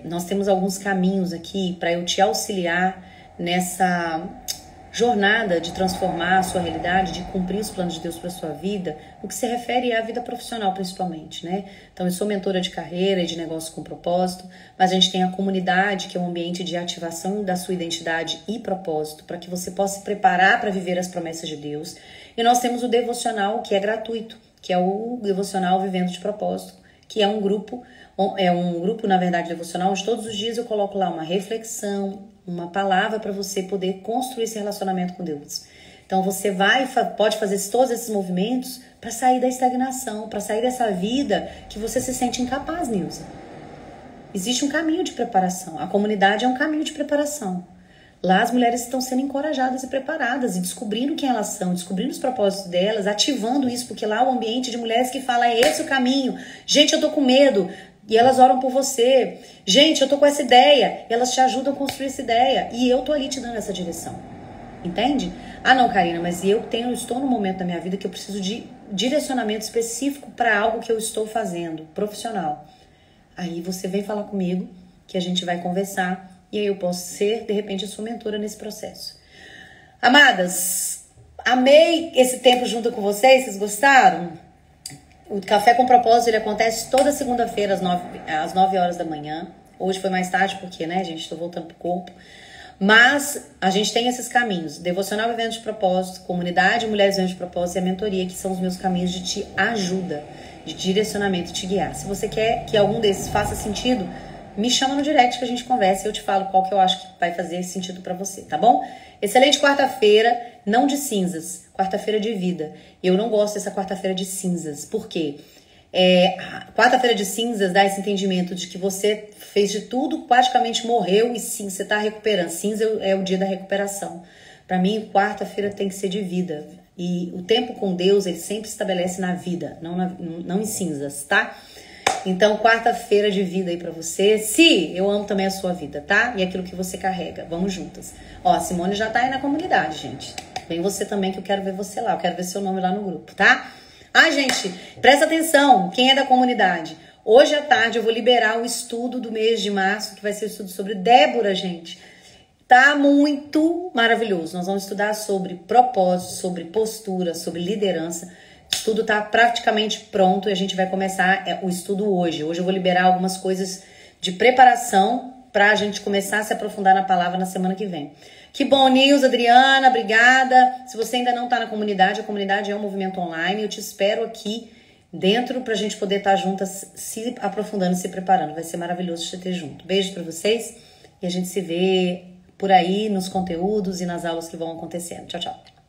Nós temos alguns caminhos aqui para eu te auxiliar nessa jornada de transformar a sua realidade, de cumprir os planos de Deus para sua vida, no que se refere à vida profissional principalmente, né? Então eu sou mentora de carreira e de negócio com propósito, mas a gente tem a comunidade, que é um ambiente de ativação da sua identidade e propósito, para que você possa se preparar para viver as promessas de Deus. E nós temos o devocional, que é gratuito, que é o devocional Vivendo de Propósito, que é um grupo, na verdade, devocional, onde todos os dias eu coloco lá uma reflexão, uma palavra para você poder construir esse relacionamento com Deus. Então você pode fazer todos esses movimentos para sair da estagnação, para sair dessa vida que você se sente incapaz, Nilza. Existe um caminho de preparação. A comunidade é um caminho de preparação. Lá as mulheres estão sendo encorajadas e preparadas e descobrindo quem elas são, descobrindo os propósitos delas, ativando isso, porque lá é um ambiente de mulheres que falam, é esse o caminho. Gente, eu tô com medo. E elas oram por você. Gente, eu tô com essa ideia. E elas te ajudam a construir essa ideia. E eu tô ali te dando essa direção. Entende? Ah, não, Karina, mas estou num momento da minha vida que eu preciso de direcionamento específico para algo que eu estou fazendo, profissional. Aí você vem falar comigo, que a gente vai conversar. E aí eu posso ser, de repente, a sua mentora nesse processo. Amadas, amei esse tempo junto com vocês. Vocês gostaram? O Café com Propósito, ele acontece toda segunda-feira às 9 horas da manhã. Hoje foi mais tarde porque, né, gente, tô voltando pro corpo. Mas a gente tem esses caminhos. Devocional Vivendo de Propósito, Comunidade Mulheres Vivendo de Propósito e a mentoria, que são os meus caminhos de te ajuda, de direcionamento, te guiar. Se você quer que algum desses faça sentido, me chama no direct que a gente conversa e eu te falo qual que eu acho que vai fazer sentido pra você, tá bom? Excelente quarta-feira, não de cinzas, quarta-feira de vida. E eu não gosto dessa quarta-feira de cinzas, por quê? Quarta-feira de cinzas dá esse entendimento de que você fez de tudo, praticamente morreu e sim, você tá recuperando. Cinza é o dia da recuperação. Pra mim, quarta-feira tem que ser de vida. E o tempo com Deus, ele sempre estabelece na vida, não em cinzas, tá? Então, quarta-feira de vida aí pra você. Se eu amo também a sua vida, tá? E aquilo que você carrega. Vamos juntas. Ó, a Simone já tá aí na comunidade, gente. Vem você também, que eu quero ver você lá. Eu quero ver seu nome lá no grupo, tá? Ah, gente, presta atenção. Quem é da comunidade? Hoje à tarde eu vou liberar o estudo do mês de março, que vai ser o estudo sobre Débora, gente. Tá muito maravilhoso. Nós vamos estudar sobre propósito, sobre postura, sobre liderança. O estudo tá praticamente pronto e a gente vai começar o estudo hoje. Hoje eu vou liberar algumas coisas de preparação pra gente começar a se aprofundar na palavra na semana que vem. Que bom, Nilza, Adriana, obrigada. Se você ainda não tá na comunidade, a comunidade é um movimento online. Eu te espero aqui dentro pra gente poder estar juntas, se aprofundando, se preparando. Vai ser maravilhoso te ter junto. Beijo pra vocês e a gente se vê por aí nos conteúdos e nas aulas que vão acontecendo. Tchau, tchau.